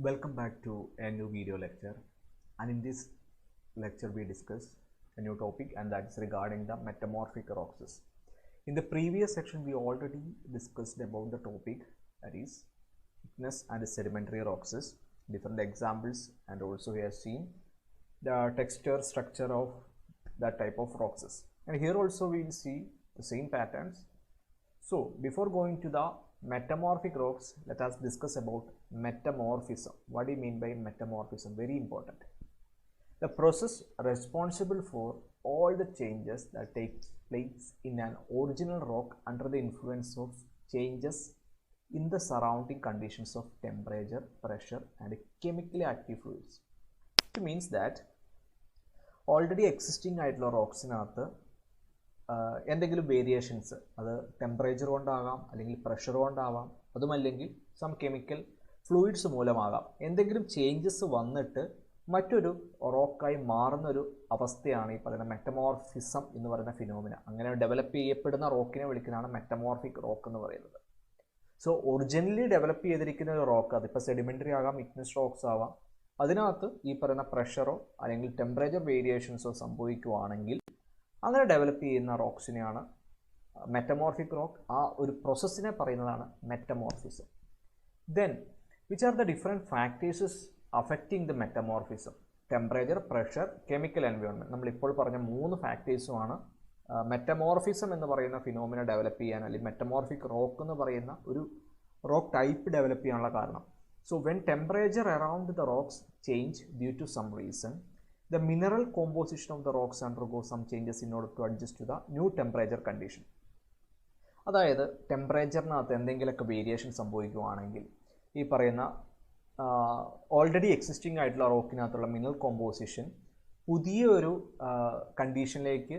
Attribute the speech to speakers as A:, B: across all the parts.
A: Welcome back to a new video lecture, and in this lecture we discuss a new topic, and that's regarding the metamorphic rocks. In the previous section we already discussed about the topic, that is igneous and sedimentary rocks, different examples, and also we have seen the texture structure of that type of rocks, and here also we will see the same patterns. So before going to the metamorphic rocks, let us discuss about metamorphism. What do you mean by metamorphism? Very important. The process responsible for all the changes that take place in an original rock under the influence of changes in the surrounding conditions of temperature, pressure, and chemically active fluids. It means that already existing ആയിട്ടുള്ള റോക്സിനകത്ത് എന്തെങ്കിലും variations, അത് temperature കൊണ്ടാകാം, അല്ലെങ്കിൽ pressure കൊണ്ടാവാം, അതുമല്ലെങ്കിൽ some chemical fluids മൂലമാകാം, എന്തെങ്കിലും changes വന്നിട്ട് മറ്റൊരു റോക്കായി മാറുന്നൊരു അവസ്ഥയാണ് ഈ പറയുന്ന മെറ്റമോർഫിസം എന്ന് പറയുന്ന ഫിനോമിന. അങ്ങനെ ഡെവലപ്പ് ചെയ്യപ്പെടുന്ന റോക്കിനെ വിളിക്കുന്നതാണ് മെറ്റമോർഫിക് റോക്ക് എന്ന് പറയുന്നത്. സോ ഒറിജിനലി ഡെവലപ്പ് ചെയ്തിരിക്കുന്ന ഒരു റോക്ക്, അതിപ്പോൾ സെഡിമെൻ്ററി ആകാം, ഇഗ്നസ് റോക്സ് ആവാം, അതിനകത്ത് ഈ പറയുന്ന പ്രഷറോ അല്ലെങ്കിൽ ടെമ്പറേച്ചർ വേരിയേഷൻസോ സംഭവിക്കുവാണെങ്കിൽ അങ്ങനെ ഡെവലപ്പ് ചെയ്യുന്ന റോക്സിനെയാണ് മെറ്റമോർഫിക് റോക്ക്. ആ ഒരു പ്രോസസ്സിനെ പറയുന്നതാണ് metamorphism. Then which are the different factors affecting the metamorphism? Temperature, pressure, chemical environment. നമ്മളിപ്പോൾ പറഞ്ഞ 3 ഫാക്ടേഴ്സുമാണ് മെറ്റമോർഫിസം എന്ന് പറയുന്ന ഫിനോമിന ഡെവലപ്പ് ചെയ്യാൻ, അല്ലെങ്കിൽ മെറ്റമോർഫിക് റോക്ക് എന്ന് പറയുന്ന ഒരു റോക്ക് ടൈപ്പ് ഡെവലപ്പ് ചെയ്യാനുള്ള കാരണം. So when temperature around the rocks change due to some reason, the mineral composition of the rocks undergoes some changes in order to adjust to the new temperature condition. അതായത് ടെമ്പറേച്ചറിനകത്ത് എന്തെങ്കിലുമൊക്കെ variation സംഭവിക്കുകയാണെങ്കിൽ ഈ പറയുന്ന already existing ആയിട്ടുള്ള റോക്കിനകത്തുള്ള mineral composition പുതിയൊരു കണ്ടീഷനിലേക്ക്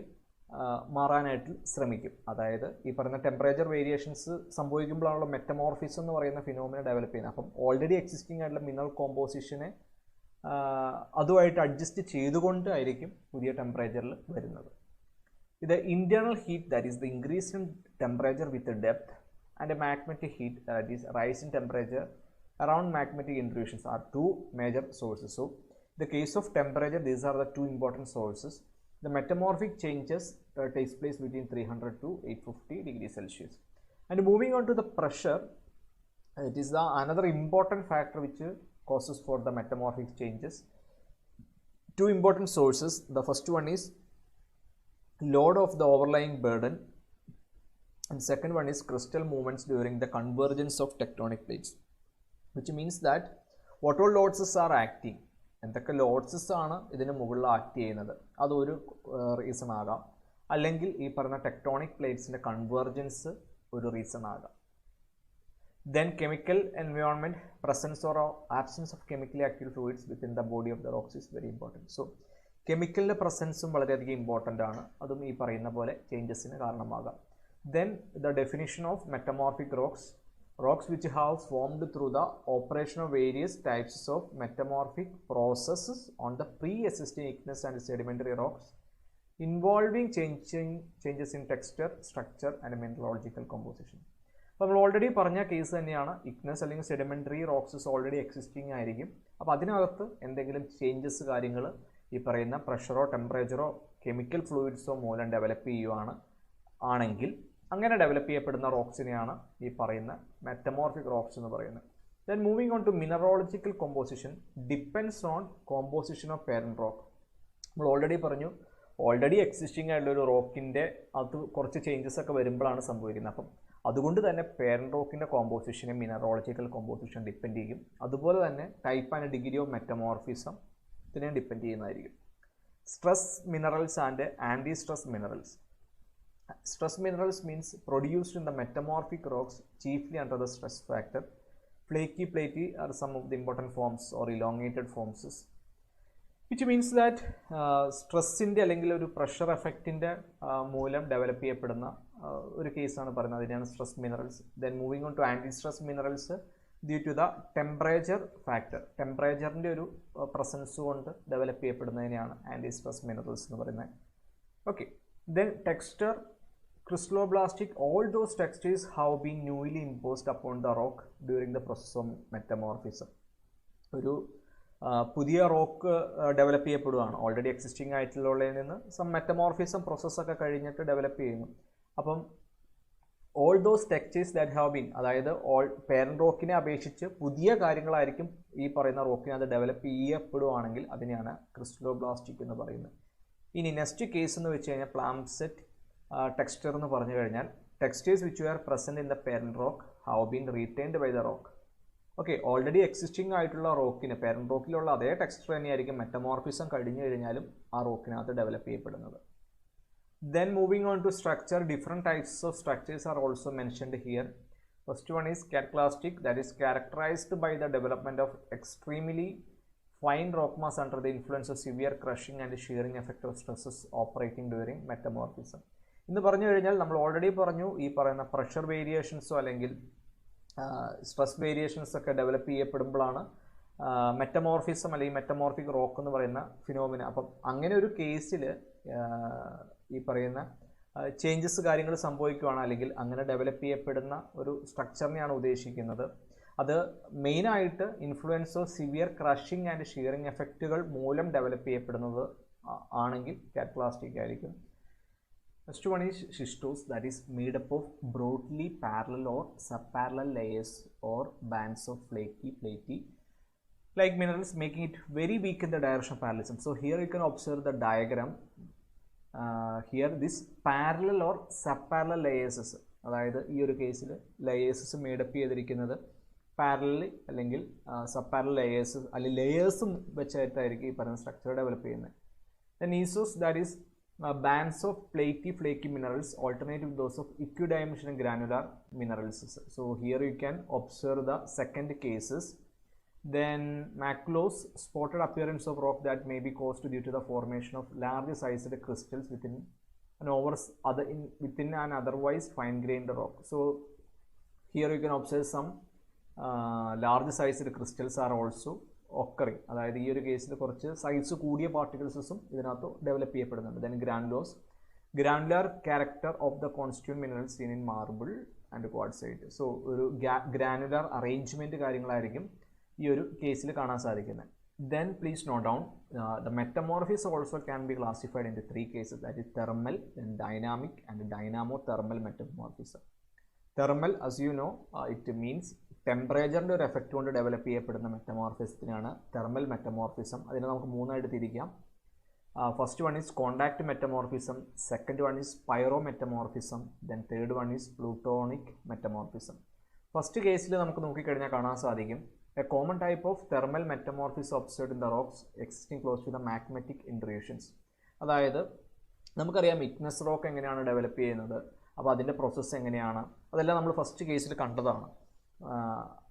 A: മാറാനായിട്ട് ശ്രമിക്കും. അതായത് ഈ പറയുന്ന ടെമ്പറേച്ചർ വേരിയേഷൻസ് സംഭവിക്കുമ്പോഴാണല്ലോ മെറ്റമോർഫിസം എന്ന് പറയുന്ന ഫിനോമിന ഡെവലപ്പ് ചെയ്യുന്നത്. അപ്പം ഓൾറെഡി എക്സിസ്റ്റിംഗ് ആയിട്ടുള്ള മിനറൽ കോമ്പോസിഷനെ അതുമായിട്ട് അഡ്ജസ്റ്റ് ചെയ്തുകൊണ്ടായിരിക്കും പുതിയ ടെമ്പറേച്ചറിൽ വരുന്നത്. ഇത് internal heat, that is the increase in temperature with depth, and magnetic heat, that is rice in temperature around magnetic intrusions are 2 major sources. So in the case of temperature, these are the 2 important sources. The metamorphic changes takes place between 300 to 850 degrees Celsius. And moving on to the pressure, it is the another important factor which causes for the metamorphic changes. 2 important sources. The first one is load of the overlying burden, and second one is crystal movements during the convergence of tectonic plates, which means that what all loads are acting, എന്തൊക്കെ ലോഡ്സസ് ആണ് ഇതിന് മുകളിൽ act ചെയ്യുന്നത്, അതൊരു reason ആകാം, അല്ലെങ്കിൽ ഈ പറഞ്ഞ ടെക്ടോണിക് പ്ലേറ്റ്സിൻ്റെ കൺവേർജൻസ് ഒരു റീസൺ ആകാം. Then chemical environment, presence or absence of chemically active fluids within the body of the rocks is very important. So കെമിക്കലിൻ്റെ പ്രസൻസും വളരെയധികം ഇമ്പോർട്ടൻ്റ് ആണ്, അതും ഈ പറയുന്ന പോലെ ചേഞ്ചസിന് കാരണമാകാം. Then the definition of metamorphic rocks, rocks which have formed through the operation of various types of metamorphic processes on the pre-existing igneous and sedimentary rocks involving changes in texture, structure and mineralogical composition. അപ്പോൾ നമ്മൾ already പറഞ്ഞ case തന്നെയാണ്, ഇഗ്നസ് അല്ലെങ്കിൽ sedimentary റോക്സസ് already existing ആയിരിക്കും. അപ്പോൾ അതിനകത്ത് എന്തെങ്കിലും changes കാര്യങ്ങൾ ഈ പറയുന്ന പ്രഷറോ ടെമ്പറേച്ചറോ കെമിക്കൽ ഫ്ലൂയിഡ്സോ മൂലം ഡെവലപ്പ് ആണെങ്കിൽ അങ്ങനെ ഡെവലപ്പ് ചെയ്യപ്പെടുന്ന റോക്സിനെയാണ് ഈ പറയുന്ന മെറ്റമോർഫിക് റോക്സ് എന്ന് പറയുന്നത്. Then moving on to mineralogical composition depends on composition of parent rock. നമ്മൾ ഓൾറെഡി പറഞ്ഞു, ഓൾറെഡി എക്സിസ്റ്റിംഗ് ആയിട്ടുള്ള ഒരു റോക്കിൻ്റെ അത് കുറച്ച് ചേഞ്ചസ് ഒക്കെ വരുമ്പോഴാണ് സംഭവിക്കുന്നത്. അപ്പം അതുകൊണ്ട് തന്നെ പേരന്റ് റോക്കിൻ്റെ കോമ്പോസിഷനെ മിനറോളജിക്കൽ കോമ്പോസിഷൻ ഡിപ്പെൻഡ് ചെയ്യും. അതുപോലെ തന്നെ type and degree of metamorphism ഇതിനെ ഡിപ്പെൻഡ് ചെയ്യുന്നതായിരിക്കും. Stress minerals and anti stress minerals. Stress minerals means produced in the metamorphic rocks chiefly under the stress factor. Flaky, platy are some of the important forms or elongated forms, which means that സ്ട്രെസ്സിൻ്റെ അല്ലെങ്കിൽ ഒരു pressure എഫക്റ്റിൻ്റെ മൂലം develop ചെയ്യപ്പെടുന്ന ഒരു കേസാണ് പറയുന്നത്, അതിനാണ് stress minerals. Then moving on to anti stress minerals due to the temperature factor, ടെമ്പറേച്ചറിൻ്റെ ഒരു പ്രസൻസ് കൊണ്ട് ഡെവലപ്പ് ചെയ്യപ്പെടുന്നതിനെയാണ് ആൻറ്റി സ്ട്രെസ് മിനറൽസ് എന്ന് പറയുന്നത്. Okay, then texture, crystalloblastic, all those textures have been newly imposed upon the rock during the process of metamorphism. ഒരു പുതിയ rock develop ചെയ്യപ്പെടുകയാണ്. Already existing ആയിട്ടുള്ളതിൽ നിന്ന് സം മെറ്റമോർഫിസം പ്രോസസ്സൊക്കെ കഴിഞ്ഞിട്ട് ഡെവലപ്പ് ചെയ്യുന്നു. അപ്പം all those textures that have been, അതായത് parent റോക്കിനെ അപേക്ഷിച്ച് പുതിയ കാര്യങ്ങളായിരിക്കും ഈ പറയുന്ന റോക്കിനകത്ത് ഡെവലപ്പ് ചെയ്യപ്പെടുകയാണെങ്കിൽ അതിനെയാണ് ക്രിസ്റ്റലോബ്ലാസ്റ്റിക് എന്ന് പറയുന്നത്. ഇനി നെക്സ്റ്റ് കേസ് എന്ന് വെച്ച് കഴിഞ്ഞാൽ പ്ലാംസെറ്റ് ടെക്സ്ചർ എന്ന് പറഞ്ഞു കഴിഞ്ഞാൽ textures which are present in the parent rock have been retained by the rock. Okay, already existing ആയിട്ടുള്ള റോക്കിന് പേരന്റ് റോക്കിലുള്ള അതേ ടെക്സ്ചർ തന്നെയായിരിക്കും മെറ്റമോർഫിസം കഴിഞ്ഞു കഴിഞ്ഞാലും ആ റോക്കിനകത്ത് ഡെവലപ്പ് ചെയ്യപ്പെടുന്നത്. Then moving on to structure, different types of structures are also mentioned here. First one is cataclastic, that is characterized by the development of extremely fine rock mass under the influence of severe crushing and shearing effect of stresses operating during metamorphism. എന്ന് പറഞ്ഞു കഴിഞ്ഞാൽ നമ്മൾ already പറഞ്ഞു ഈ പറയുന്ന pressure വേരിയേഷൻസോ അല്ലെങ്കിൽ stress variations ഒക്കെ develop ചെയ്യപ്പെടുമ്പോഴാണ് metamorphism അല്ലെങ്കിൽ മെറ്റമോർഫിക് റോക്ക് എന്ന് പറയുന്ന ഫിനോമിന. അപ്പം അങ്ങനെ ഒരു കേസിൽ ഈ പറയുന്ന ചേഞ്ചസ് കാര്യങ്ങൾ സംഭവിക്കുകയാണ് അല്ലെങ്കിൽ അങ്ങനെ ഡെവലപ്പ് ചെയ്യപ്പെടുന്ന ഒരു സ്ട്രക്ചറിനെയാണ് ഉദ്ദേശിക്കുന്നത്. അത് മെയിനായിട്ട് influence of severe crushing and shearing എഫക്റ്റുകൾ മൂലം ഡെവലപ്പ് ചെയ്യപ്പെടുന്നത് ആണെങ്കിൽ കാറ്റക്ലാസ്റ്റിക് ആയിരിക്കും. Next one is schistose, that is made up of broadly parallel or sub parallel layers or bands of flaky platy like minerals, making it very weak in the direction of parallelism. So here you can observe the diagram. Here this parallel or subparallel layers, അതായത് ഈ ഒരു കേസിൽ layers made up ചെയ്തിരിക്കുന്നത് parallelly അല്ലെങ്കിൽ sub layers അല്ലെങ്കിൽ ലെയേഴ്സും വെച്ചായിട്ടായിരിക്കും ഈ പറയുന്ന സ്ട്രക്ചർ ഡെവലപ്പ് ചെയ്യുന്നത്. ദെൻ ഈസോസ്, that is bands of platy flaky minerals alternate with those of equidimensional granular minerals. So here you can observe the second cases. Then maculose, spotted appearance of rock that may be caused due to the formation of large sized crystals within an otherwise fine grained rock. So here you can observe some large sized crystals are also occurring. അതായത് ഈ ഒരു കേസിൽ കുറച്ച് size കൂടിയ പാർട്ടിക്കിൾസും ഇതിനകത്ത് ഡെവലപ്പ് ചെയ്യപ്പെടുന്നുണ്ട്. Then granulose, granular character of the constituent minerals seen in marble and quartzite. So ഒരു ഗ്രാനുലാർ അറേഞ്ച്മെന്റ് കാര്യങ്ങളായിരിക്കും ഈ ഒരു കേസിൽ കാണാൻ സാധിക്കുന്നത്. Then please note down the metamorphism also can be classified into three cases, that is thermal, then dynamic and dynamothermal metamorphism. Thermal, as you know, it means ടെമ്പറേച്ചറിൻ്റെ ഒരു effect കൊണ്ട് develop ചെയ്യപ്പെടുന്ന മെറ്റമോർഫിസത്തിനാണ് thermal metamorphism. അതിനെ നമുക്ക് മൂന്നായിട്ട് തിരിക്കാം. First one is contact metamorphism, second one is pyro metamorphism, then third one is plutonic metamorphism. First കേസിൽ നമുക്ക് നോക്കിക്കഴിഞ്ഞാൽ കാണാൻ സാധിക്കും a common type of thermal metamorphism observed in the rocks existing close to the magnetic intrusions. അതായത് നമുക്കറിയാം ഇഗ്നസ് rock എങ്ങനെയാണ് develop ചെയ്യുന്നത്, അപ്പോൾ അതിൻ്റെ പ്രോസസ്സ് എങ്ങനെയാണ്, അതെല്ലാം നമ്മൾ ഫസ്റ്റ് കേസിൽ കണ്ടതാണ്.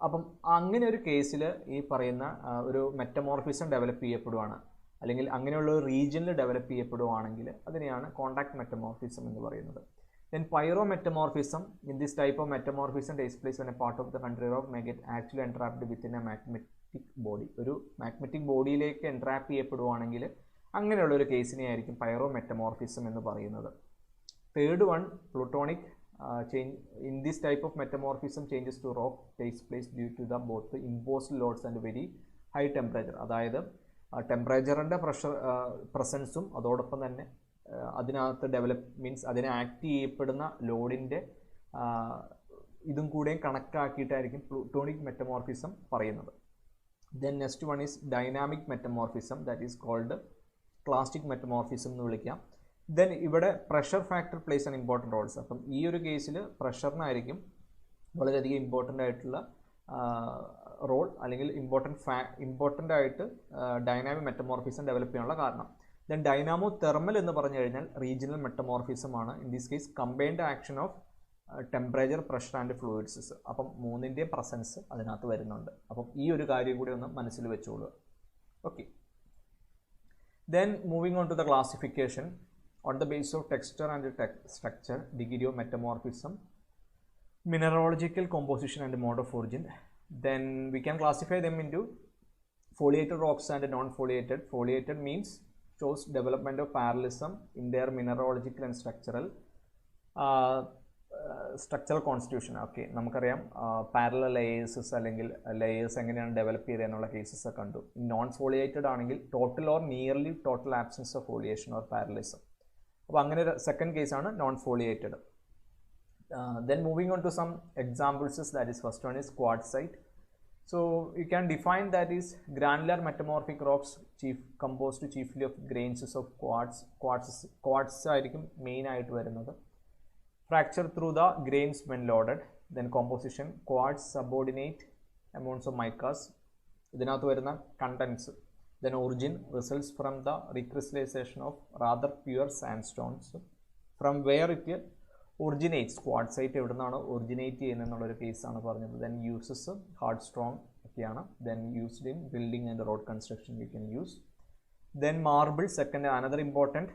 A: അപ്പം അങ്ങനെ ഒരു കേസിൽ ഈ പറയുന്ന ഒരു മെറ്റമോർഫിസം ഡെവലപ്പ് ചെയ്യപ്പെടുവാണ് അല്ലെങ്കിൽ അങ്ങനെയുള്ള ഒരു റീജിയനിൽ ഡെവലപ്പ് ചെയ്യപ്പെടുവാണെങ്കിൽ അതിനെയാണ് കോണ്ടാക്ട് മെറ്റമോർഫിസം എന്ന് പറയുന്നത്. Then pyro metamorphism, in this type of metamorphism takes place when A part of the country rock may get actually entrapped within A magnetic body. ഒരു മാഗ്നറ്റിക് ബോഡിയിലേക്ക് എൻട്രാപ്പ് ചെയ്യപ്പെടുവാണെങ്കിൽ അങ്ങനെയുള്ള ഒരു കേസിനെ ആയിരിക്കും പൈറോ മെറ്റമോർഫിസം എന്ന് പറയുന്നത്. Third one plutonic. In this type of metamorphism, changes to rock takes place due to the both the imposed loads and very high temperature. അതായത് ടെമ്പറേച്ചറിൻ്റെ പ്രസൻസും അതോടൊപ്പം തന്നെ അതിനകത്ത് ഡെവലപ്പ് മീൻസ് അതിനെ ആക്ട് ചെയ്യപ്പെടുന്ന ലോഡിൻ്റെ ഇതും കൂടെയും കണക്കാക്കിയിട്ടായിരിക്കും പ്ലൂട്ടോണിക് മെറ്റമോർഫിസം പറയുന്നത്. Then next one is dynamic metamorphism, that is called classic metamorphism എന്ന് വിളിക്കാം. ദെൻ ഇവിടെ pressure factor plays an important roles. അപ്പം ഈ ഒരു കേസിൽ പ്രഷറിനായിരിക്കും വളരെയധികം ഇമ്പോർട്ടൻ്റ് ആയിട്ടുള്ള റോൾ അല്ലെങ്കിൽ ഇമ്പോർട്ടൻ്റ് ആയിട്ട് ഡൈനാമിക് മെറ്റമോർഫിസം ഡെവലപ്പ് ചെയ്യാനുള്ള കാരണം. ദെൻ ഡൈനാമോ തെർമൽ എന്ന് പറഞ്ഞു കഴിഞ്ഞാൽ റീജിയണൽ മെറ്റമോർഫിസം ആണ്. In this case combined action of temperature, pressure and fluids. അപ്പം മൂന്നിൻ്റെയും പ്രസൻസ് അതിനകത്ത് വരുന്നുണ്ട്. അപ്പം ഈ ഒരു കാര്യം കൂടി ഒന്ന് മനസ്സിൽ വെച്ചോളുക. Okay, then moving on to the classification. On the basis of texture and structure, degree of metamorphism, mineralogical composition and mode of origin, then we can classify them into foliated rocks and non-foliated. Foliated means shows development of parallelism in their mineralogical and structural. Structural constitution. Okay, നമുക്കറിയാം parallel layers അല്ലെങ്കിൽ layers എങ്ങനെയാണ് develop ചെയ്തത് എന്നുള്ള cases ഒക്കെ കണ്ടു. Non foliated ആണെങ്കിൽ total or nearly total absence of foliation or parallelism. അപ്പോൾ അങ്ങനെ ഒരു സെക്കൻഡ് കേസാണ് non foliated. Then moving on to some examples, that is first one is quartzite. So you can define that is granular metamorphic rocks composed chiefly of grains of quartz ആയിരിക്കും main ആയിട്ട് വരുന്നത്. Fracture through the grains when loaded. Then composition quartz subordinate amounts of micas. ഇതിനകത്ത് വരുന്ന contents. Then origin results from the recrystallization of rather pure sandstones, from where it originates. Quartzite എവിടെ നിന്നാണ് originate ചെയ്യുന്നതെന്നുള്ളൊരു കേസാണ് പറഞ്ഞത്. Then uses hard strong ഒക്കെയാണ്. Then used in building and road construction we can use. Then marble, second another important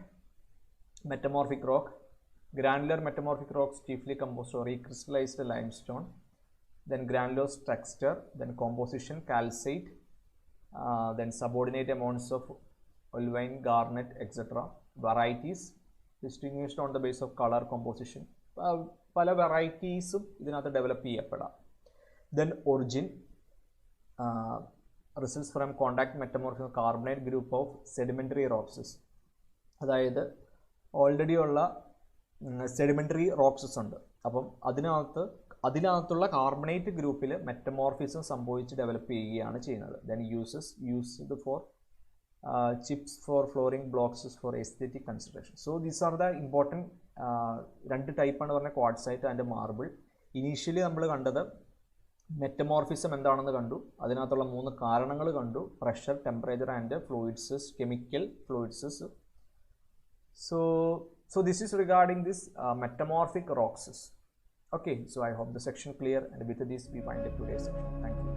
A: metamorphic rock. Granular metamorphic rocks chiefly composed or recrystallised limestone. Then granulose texture. Then composition calcite. Then subordinate amounts of olivine, garnet etcetera. Varieties distinguished on the basis of color composition. പല വെറൈറ്റീസും ഇതിനകത്ത് ഡെവലപ്പ് ചെയ്യപ്പെടാം. Then origin results from contact metamorphic carbonate group of sedimentary rocks. അതായത് already ഉള്ള sedimentary റോക്സസ് ഉണ്ട്. അപ്പം അതിനകത്തുള്ള കാർബണേറ്റ് ഗ്രൂപ്പിൽ മെറ്റമോർഫിസം സംഭവിച്ച് ഡെവലപ്പ് ചെയ്യുകയാണ് ചെയ്യുന്നത്. Then used for chips for flooring blocks for aesthetic consideration. So these are the important രണ്ട് ടൈപ്പാണ് പറഞ്ഞ ക്വാർട്സൈറ്റ് ആൻഡ് മാർബിൾ. ഇനീഷ്യലി നമ്മൾ കണ്ടത് മെറ്റമോർഫിസം എന്താണെന്ന് കണ്ടു, അതിനകത്തുള്ള 3 കാരണങ്ങൾ കണ്ടു: pressure, temperature and fluids, chemical fluids. So this is regarding this metamorphic rocks. Okay, so I hope the section clear, and with this we wind up today's section. Thank you.